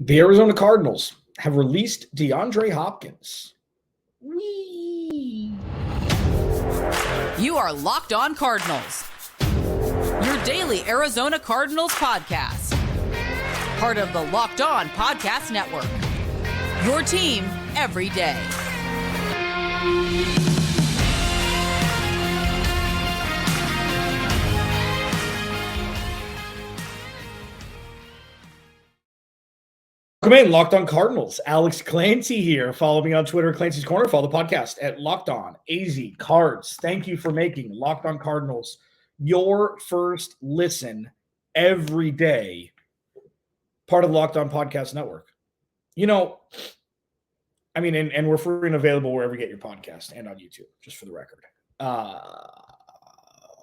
The Arizona Cardinals have released DeAndre Hopkins. Whee! You are Locked On Cardinals, your daily Arizona Cardinals podcast. Part of the Locked On Podcast Network, your team every day. Welcome in, Locked On Cardinals. Alex Clancy here. Follow me on Twitter, Clancy's Corner. Follow the podcast at Locked On AZ Cards. Thank you for making Locked On Cardinals your first listen every day. Part of the Locked On Podcast Network. You know, I mean, and we're free and available wherever you get your podcast and on YouTube, just for the record.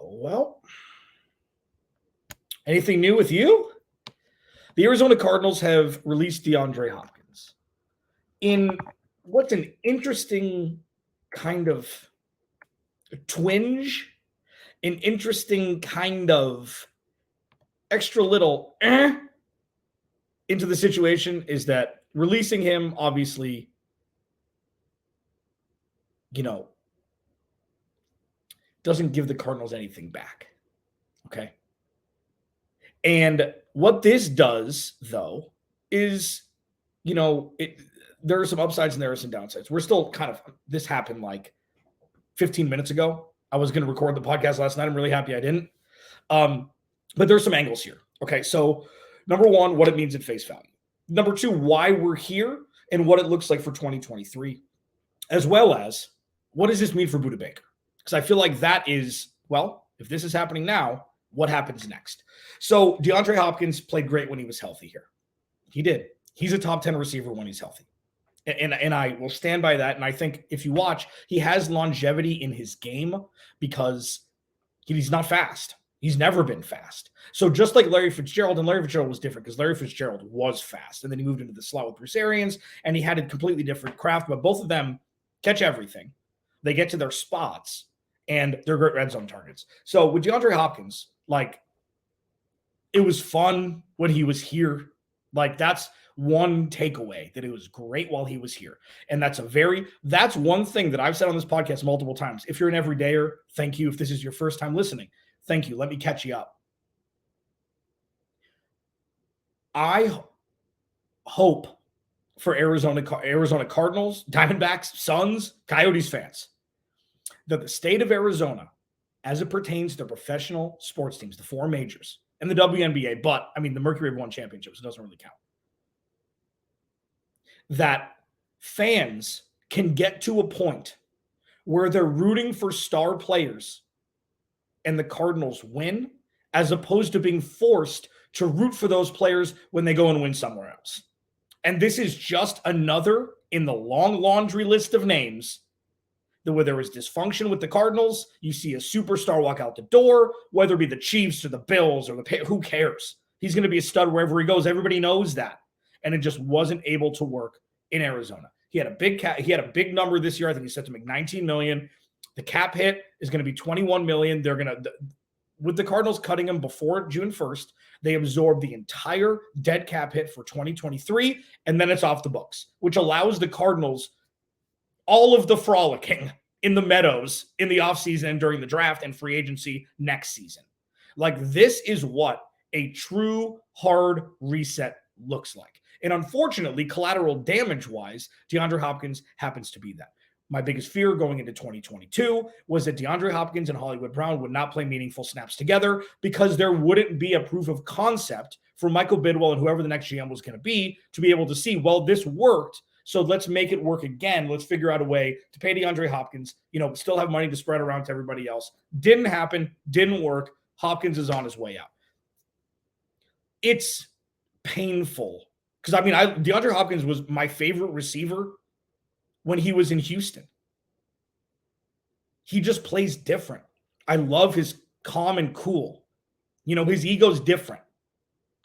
Well, anything new with you? The Arizona Cardinals have released DeAndre Hopkins in what's an interesting kind of twinge, an interesting kind of extra little into the situation is that releasing him, obviously, doesn't give the Cardinals anything back. Okay. And what this does, though, is, there are some upsides and there are some downsides. We're still this happened like 15 minutes ago. I was going to record the podcast last night. I'm really happy I didn't. But there's some angles here. Okay, so number one, what it means at face value. Number two, why we're here and what it looks like for 2023, as well as what does this mean for Budda Baker? Because I feel like that is, well, if this is happening now, what happens next? So DeAndre Hopkins played great when he was healthy here. He did. He's a top 10 receiver when he's healthy. And I will stand by that. And I think if you watch, he has longevity in his game because he's not fast. He's never been fast. So just like Larry Fitzgerald, and Larry Fitzgerald was different because Larry Fitzgerald was fast. And then he moved into the slot with Bruce Arians, and he had a completely different craft. But both of them catch everything. They get to their spots, and they're great red zone targets. So with DeAndre Hopkins, it was fun when he was here. That's one takeaway, that it was great while he was here. And that's one thing that I've said on this podcast multiple times. If you're an everydayer, thank you. If this is your first time listening, thank you. Let me catch you up. I hope for Arizona Cardinals, Diamondbacks, Suns, Coyotes fans, that the state of Arizona, as it pertains to professional sports teams, the four majors, and the WNBA, but, the Mercury have won championships. It doesn't really count. That fans can get to a point where they're rooting for star players and the Cardinals win, as opposed to being forced to root for those players when they go and win somewhere else. And this is just another in the long laundry list of names where there was dysfunction with the Cardinals. You see a superstar walk out the door, whether it be the Chiefs or the Bills or who cares? He's going to be a stud wherever he goes. Everybody knows that. And it just wasn't able to work in Arizona. He had a big number this year. I think he's set to make $19 million. The cap hit is going to be $21 million. They're going to, with the Cardinals cutting him before June 1st, they absorb the entire dead cap hit for 2023, and then it's off the books, which allows the Cardinals all of the frolicking in the meadows in the offseason and during the draft and free agency next season. This is what a true hard reset looks like. And unfortunately, collateral damage-wise, DeAndre Hopkins happens to be that. My biggest fear going into 2022 was that DeAndre Hopkins and Hollywood Brown would not play meaningful snaps together because there wouldn't be a proof of concept for Michael Bidwell and whoever the next GM was going to be able to see, well, this worked, so let's make it work again. Let's figure out a way to pay DeAndre Hopkins, still have money to spread around to everybody else. Didn't happen, didn't work. Hopkins is on his way out. It's painful because, DeAndre Hopkins was my favorite receiver when he was in Houston. He just plays different. I love his calm and cool. His ego's different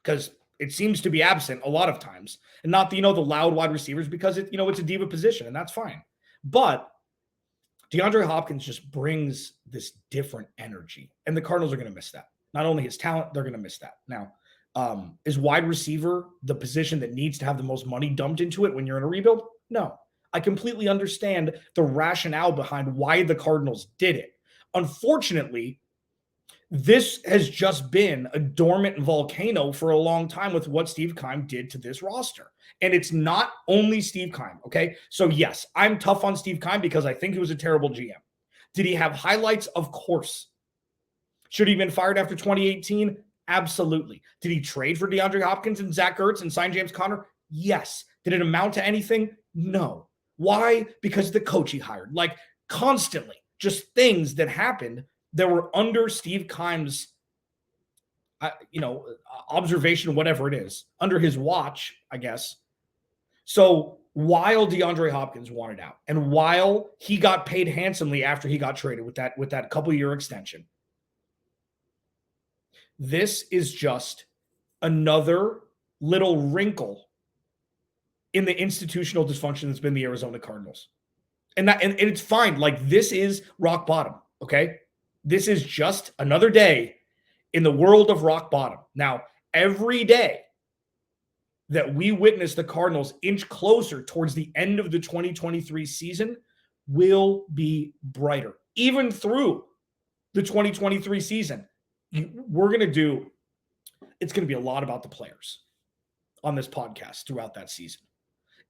because it seems to be absent a lot of times, and not the loud wide receivers because it's a diva position, and that's fine. But DeAndre Hopkins just brings this different energy, and the Cardinals are going to miss that. Not only his talent, they're going to miss that. Now, Is wide receiver the position that needs to have the most money dumped into it when you're in a rebuild? No. I completely understand the rationale behind why the Cardinals did it. Unfortunately, this has just been a dormant volcano for a long time with what Steve Keim did to this roster. And it's not only Steve Keim, okay? So yes, I'm tough on Steve Keim because I think he was a terrible GM. Did he have highlights? Of course. Should he have been fired after 2018? Absolutely. Did he trade for DeAndre Hopkins and Zach Ertz and sign James Conner? Yes. Did it amount to anything? No. Why? Because of the coach he hired. Like constantly, just things that happened that were under Steve Keim's, observation, whatever it is, under his watch, I guess. So while DeAndre Hopkins wanted out, and while he got paid handsomely after he got traded with that couple-year extension, this is just another little wrinkle in the institutional dysfunction that's been the Arizona Cardinals. And it's fine. Like, this is rock bottom, okay? This is just another day in the world of rock bottom. Now, every day that we witness the Cardinals inch closer towards the end of the 2023 season will be brighter. Even through the 2023 season, it's going to be a lot about the players on this podcast throughout that season.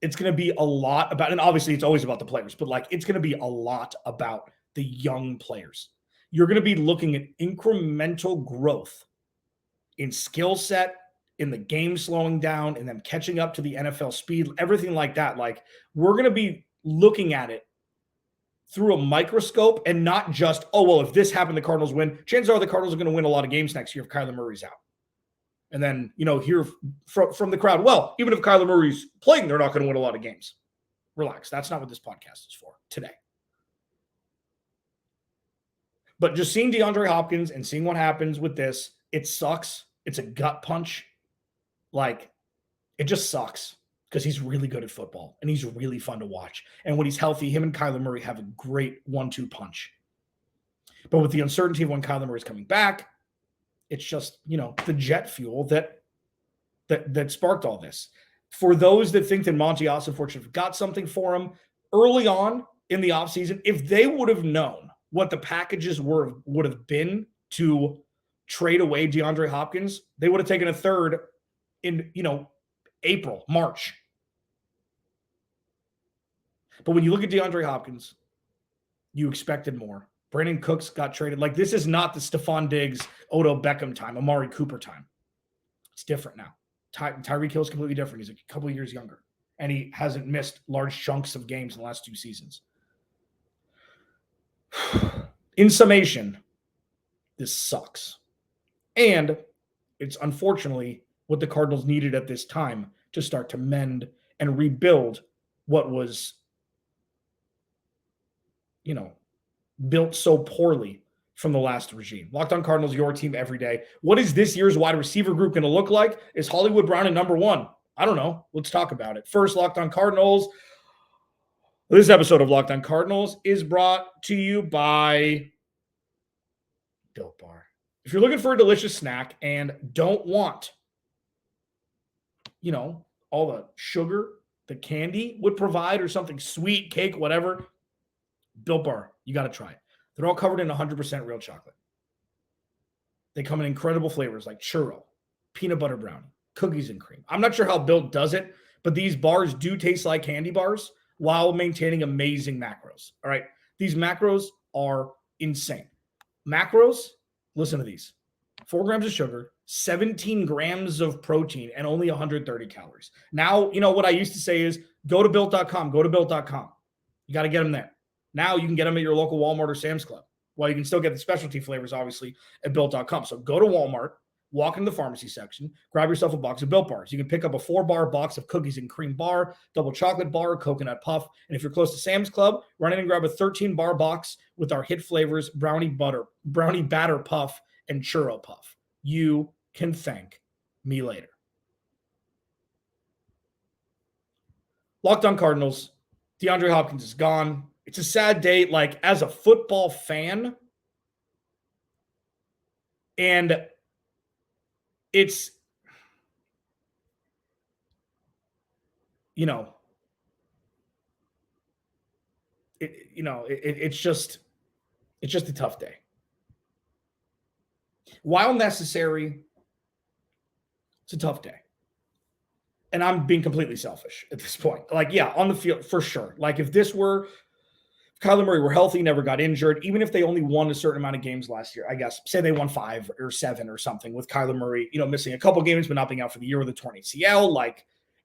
It's going to be a lot about, and obviously it's always about the players, but like it's going to be a lot about the young players. You're going to be looking at incremental growth in skill set, in the game slowing down, and them catching up to the NFL speed, everything like that. Like, we're going to be looking at it through a microscope and not just, oh, well, if this happened, the Cardinals win. Chances are the Cardinals are going to win a lot of games next year if Kyler Murray's out. And then, hear from the crowd, well, even if Kyler Murray's playing, they're not going to win a lot of games. Relax. That's not what this podcast is for today. But just seeing DeAndre Hopkins and seeing what happens with this, it sucks. It's a gut punch. Like, it just sucks because he's really good at football and he's really fun to watch. And when he's healthy, him and Kyler Murray have a great 1-2 punch. But with the uncertainty of when Kyler Murray's coming back, it's just, the jet fuel that sparked all this. For those that think that Monti Ossenfort should have got something for him early on in the offseason, if they would have known what the packages would have been to trade away DeAndre Hopkins, they would have taken a third in, April, March. But when you look at DeAndre Hopkins, you expected more. Brandon Cooks got traded. Like, this is not the Stephon Diggs, Odell Beckham time, Amari Cooper time. It's different now. Tyreek Hill is completely different. He's a couple of years younger, and he hasn't missed large chunks of games in the last 2 seasons. In summation, this sucks. And it's unfortunately what the Cardinals needed at this time to start to mend and rebuild what was, built so poorly from the last regime. Locked On Cardinals, your team every day. What is this year's wide receiver group going to look like? Is Hollywood Brown at number 1? I don't know. Let's talk about it. First, Locked On Cardinals. This episode of Locked On Cardinals is brought to you by Built Bar. If you're looking for a delicious snack and don't want, all the sugar the candy would provide or something sweet, cake, whatever, Built Bar, you got to try it. They're all covered in 100% real chocolate. They come in incredible flavors like churro, peanut butter brownie, cookies and cream. I'm not sure how Built does it, but these bars do taste like candy bars while maintaining amazing macros. All right. These macros are insane. Macros, listen to these. 4 grams of sugar, 17 grams of protein, and only 130 calories. Now, what I used to say is go to Built.com, go to Built.com. You got to get them there. Now you can get them at your local Walmart or Sam's Club. Well, you can still get the specialty flavors, obviously, at Built.com. So go to Walmart, walk into the pharmacy section, grab yourself a box of Built Bars. You can pick up a 4-bar box of cookies and cream bar, double chocolate bar, coconut puff. And if you're close to Sam's Club, run in and grab a 13-bar box with our hit flavors, brownie batter puff, and churro puff. You can thank me later. Locked On Cardinals. DeAndre Hopkins is gone. It's a sad day, like, as a football fan. And it's it's just a tough day. While necessary, it's a tough day. And I'm being completely selfish at this point. Like, yeah, on the field, for sure. Like, if Kyler Murray were healthy, never got injured, even if they only won a certain amount of games last year, I guess, say they won 5 or 7 or something with Kyler Murray, missing a couple games, but not being out for the year with a torn ACL,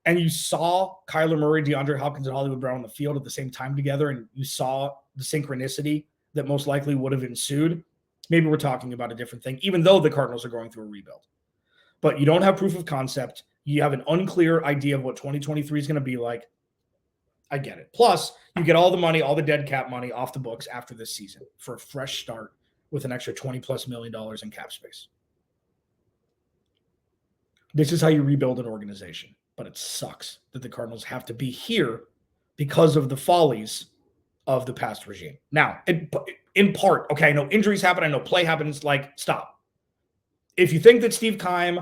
and you saw Kyler Murray, DeAndre Hopkins, and Hollywood Brown on the field at the same time together, and you saw the synchronicity that most likely would have ensued, maybe we're talking about a different thing, even though the Cardinals are going through a rebuild. But you don't have proof of concept. You have an unclear idea of what 2023 is going to be like. I get it. Plus, you get all the money, all the dead cap money off the books after this season for a fresh start with an extra $20+ million in cap space. This is how you rebuild an organization. But it sucks that the Cardinals have to be here because of the follies of the past regime. Now, in part, okay, I know injuries happen. I know play happens. Stop. If you think that Steve Keim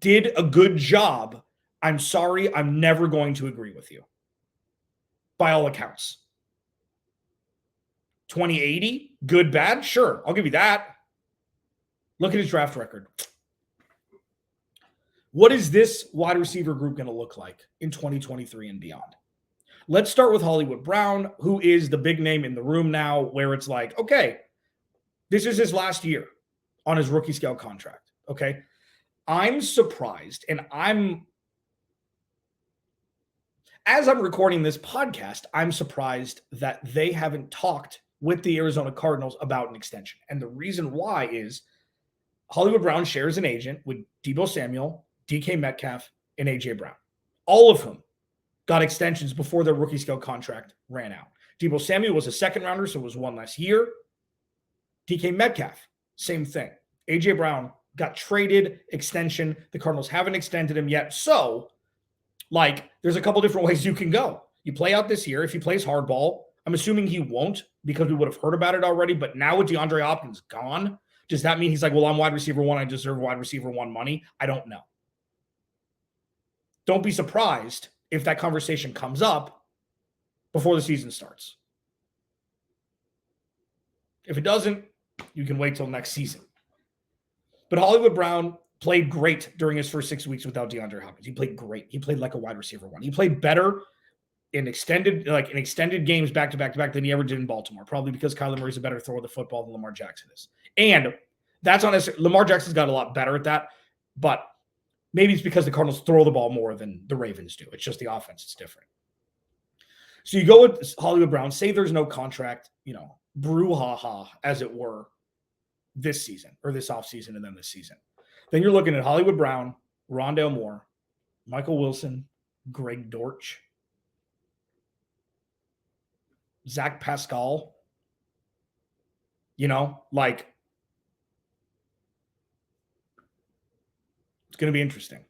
did a good job, I'm sorry, I'm never going to agree with you. By all accounts. 2080, good, bad? Sure, I'll give you that. Look at his draft record. What is this wide receiver group going to look like in 2023 and beyond? Let's start with Hollywood Brown, who is the big name in the room now, where it's like, okay, this is his last year on his rookie scale contract, okay? I'm surprised, and as I'm recording this podcast, I'm surprised that they haven't talked with the Arizona Cardinals about an extension. And the reason why is Hollywood Brown shares an agent with Deebo Samuel, DK Metcalf, and AJ Brown, all of whom got extensions before their rookie scale contract ran out. Deebo Samuel was a second rounder, so it was 1 less year. DK Metcalf, same thing. AJ Brown got traded, extension. The Cardinals haven't extended him yet. So, there's a couple different ways you can go. You play out this year. If he plays hardball, I'm assuming he won't because we would have heard about it already. But now with DeAndre Hopkins gone, does that mean he's like, well, I'm wide receiver 1. I deserve wide receiver 1 money? I don't know. Don't be surprised if that conversation comes up before the season starts. If it doesn't, you can wait till next season. But Hollywood Brown played great during his first 6 weeks without DeAndre Hopkins. He played great. He played like a wide receiver 1. He played better in extended games back to back than he ever did in Baltimore, probably because Kyler Murray's a better thrower of the football than Lamar Jackson is. And that's on us. Lamar Jackson's got a lot better at that, but maybe it's because the Cardinals throw the ball more than the Ravens do. It's just the offense. It's different. So you go with Hollywood Brown, say there's no contract, brouhaha, as it were, this season or this offseason and then this season. Then you're looking at Hollywood Brown, Rondale Moore, Michael Wilson, Greg Dortch, Zach Pascal. It's going to be interesting.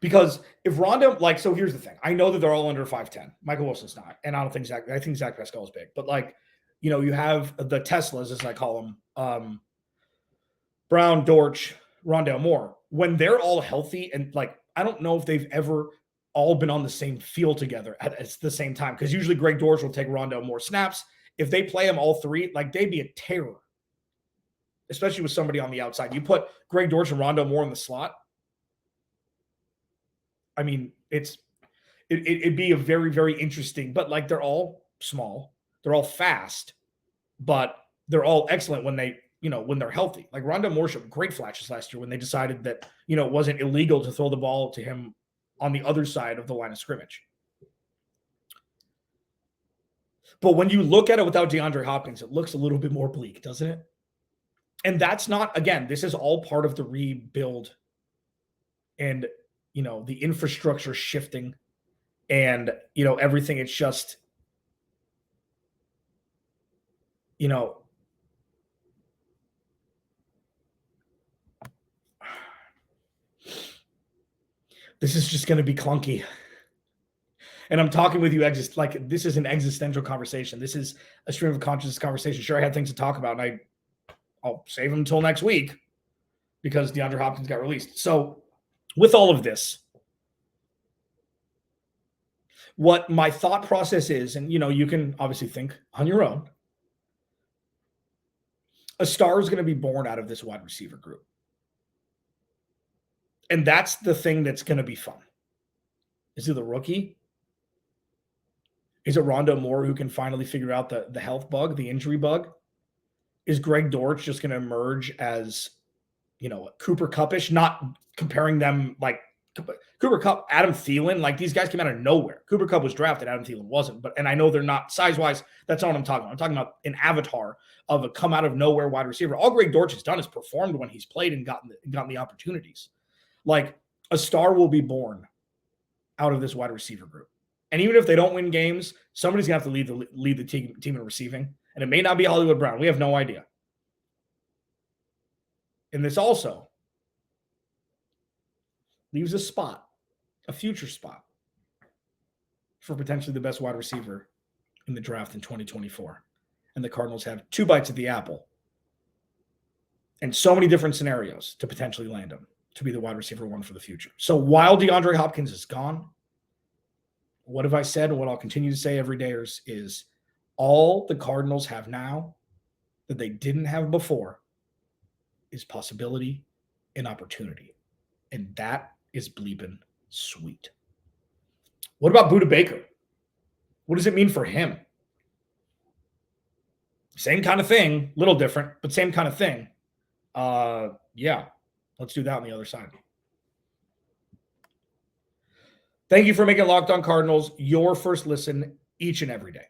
Because if Rondale, so here's the thing. I know that they're all under 5'10". Michael Wilson's not. And I think Zach Pascal is big. But you have the Teslas, as I call them, Brown, Dortch, Rondale Moore. When they're all healthy and I don't know if they've ever all been on the same field together at the same time. Because usually Greg Dortch will take Rondale Moore snaps. If they play them all three, they'd be a terror. Especially with somebody on the outside. You put Greg Dortch and Rondale Moore in the slot. I mean, it'd be a very, very interesting, but they're all small, they're all fast, but they're all excellent when they're healthy. Rondale Moore showed great flashes last year when they decided that, it wasn't illegal to throw the ball to him on the other side of the line of scrimmage. But when you look at it without DeAndre Hopkins, it looks a little bit more bleak, doesn't it? And that's not, again, this is all part of the rebuild and, the infrastructure shifting and, everything. It's just, this is just going to be clunky. And I'm talking with you, this is an existential conversation. This is a stream of consciousness conversation. Sure, I had things to talk about, and I'll save them until next week because DeAndre Hopkins got released. So with all of this, what my thought process is, and you can obviously think on your own, a star is going to be born out of this wide receiver group. And that's the thing that's going to be fun. Is it the rookie? Is it Rondale Moore who can finally figure out the health bug, the injury bug? Is Greg Dortch just going to emerge as, Cooper Kupp-ish? Not comparing them like Cooper Kupp, Adam Thielen, like these guys came out of nowhere. Cooper Kupp was drafted, Adam Thielen wasn't. And I know they're not size-wise. That's not what I'm talking about. I'm talking about an avatar of a come out of nowhere wide receiver. All Greg Dortch has done is performed when he's played and gotten the opportunities. Like a star will be born out of this wide receiver group. And even if they don't win games, somebody's going to have to lead the team in receiving. And it may not be Hollywood Brown. We have no idea. And this also leaves a future spot, for potentially the best wide receiver in the draft in 2024. And the Cardinals have 2 bites at the apple and so many different scenarios to potentially land him to be the wide receiver 1 for the future. So while DeAndre Hopkins is gone, what have I said and what I'll continue to say every day is all the Cardinals have now that they didn't have before is possibility and opportunity. And that is bleeping sweet. What about Budda Baker? What does it mean for him? Same kind of thing, little different, but same kind of thing. Yeah, let's do that on the other side. Thank you for making Locked On Cardinals your first listen each and every day.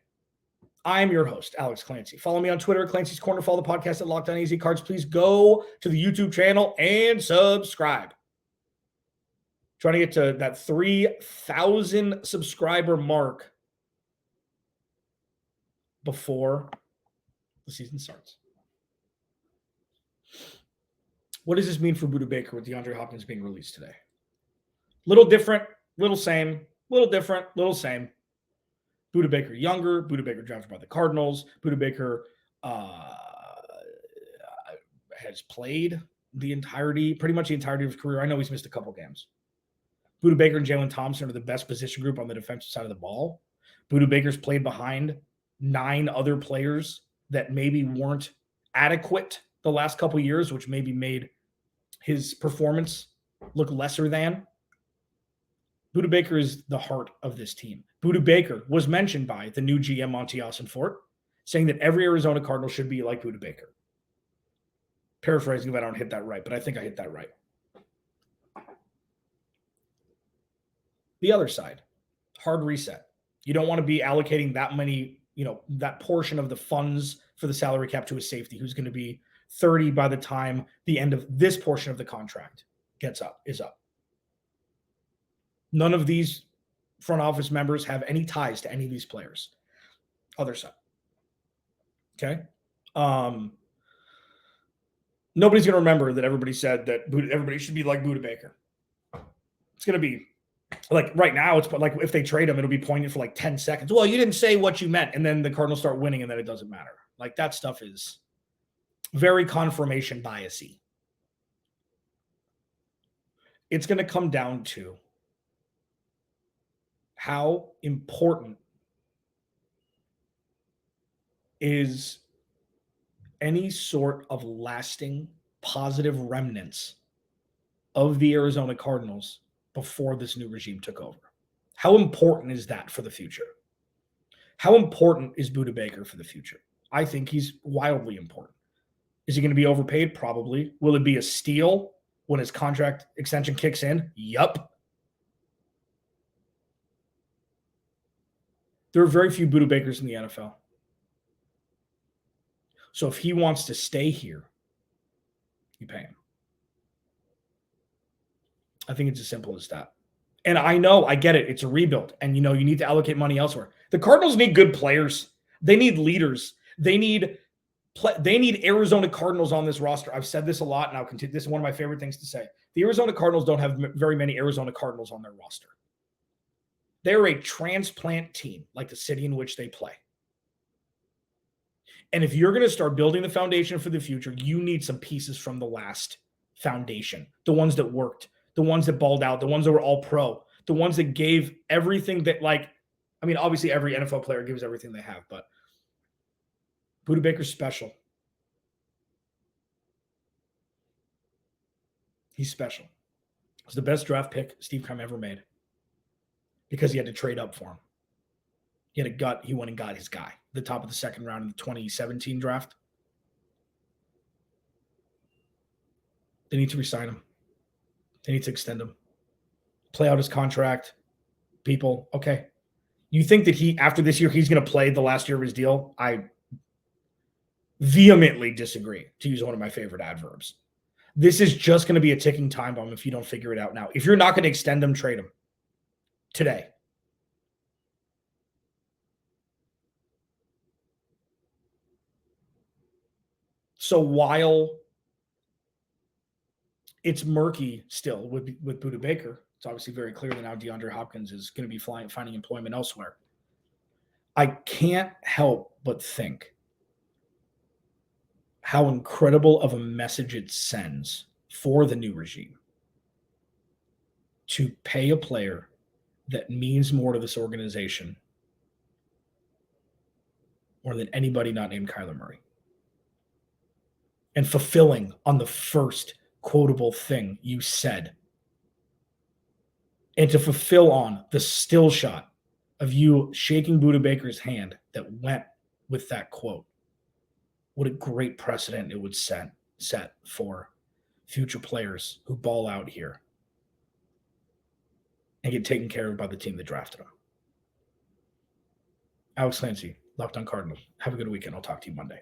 I am your host, Alex Clancy. Follow me on Twitter, Clancy's Corner. Follow the podcast at Locked On AZ Cards. Please go to the YouTube channel and subscribe. Trying to get to that 3,000 subscriber mark before the season starts. What does this mean for Budda Baker with DeAndre Hopkins being released today? Little different, little same, little different, little same. Budda Baker younger, Budda Baker drafted by the Cardinals. Budda Baker has played pretty much the entirety of his career. I know he's missed a couple games. Budda Baker and Jalen Thompson are the best position group on the defensive side of the ball. Budda Baker's played behind 9 other players that maybe weren't adequate the last couple years, which maybe made his performance look lesser than. Budda Baker is the heart of this team. Budda Baker was mentioned by the new GM, Monti Ossenfort, saying that every Arizona Cardinal should be like Budda Baker. Paraphrasing if I don't hit that right, but I think I hit that right. The other side, hard reset. You don't want to be allocating that many, that portion of the funds for the salary cap to a safety who's going to be 30 by the time the end of this portion of the contract is up. None of these front office members have any ties to any of these players. Other side. Okay. Nobody's going to remember that everybody said that everybody should be like Budda Baker. It's going to be like right now, it's like if they trade him, it'll be poignant for like 10 seconds. Well, you didn't say what you meant. And then the Cardinals start winning and then it doesn't matter. Like that stuff is very confirmation biasy. It's going to come down to how important is any sort of lasting positive remnants of the Arizona Cardinals before this new regime took over. How important is that for the future? How important is Budda Baker for the future? I think he's wildly important. Is he going to be overpaid? Probably. Will it be a steal when his contract extension kicks in? Yup. There are very few Budda Bakers in the NFL. So if he wants to stay here, you pay him. I think it's as simple as that. And I know, I get it. It's a rebuild. And, you need to allocate money elsewhere. The Cardinals need good players. They need leaders. They need Arizona Cardinals on this roster. I've said this a lot, and I'll continue. This is one of my favorite things to say. The Arizona Cardinals don't have very many Arizona Cardinals on their roster. They're a transplant team, like the city in which they play. And if you're going to start building the foundation for the future, you need some pieces from the last foundation, the ones that worked, the ones that balled out, the ones that were all pro, the ones that gave everything that I mean, obviously every NFL player gives everything they have, but Budda Baker's special. He's special. It was the best draft pick Steve Keim ever made because he had to trade up for him. He had a gut. He went and got his guy, the top of the second round in the 2017 draft. They need to re-sign him. They need to extend him. Play out his contract. People, okay. You think that after this year, he's going to play the last year of his deal? I vehemently disagree, to use one of my favorite adverbs. This is just going to be a ticking time bomb if you don't figure it out now. If you're not going to extend him, trade him today. So while it's murky still with Budda Baker, it's obviously very clear that now DeAndre Hopkins is going to be finding employment elsewhere. I can't help but think how incredible of a message it sends for the new regime to pay a player that means more to this organization more than anybody not named Kyler Murray. And fulfilling on the first quotable thing you said. And to fulfill on the still shot of you shaking Budda Baker's hand that went with that quote. What a great precedent it would set for future players who ball out here and get taken care of by the team that drafted them. Alex Clancy, Locked On Cardinals. Have a good weekend. I'll talk to you Monday.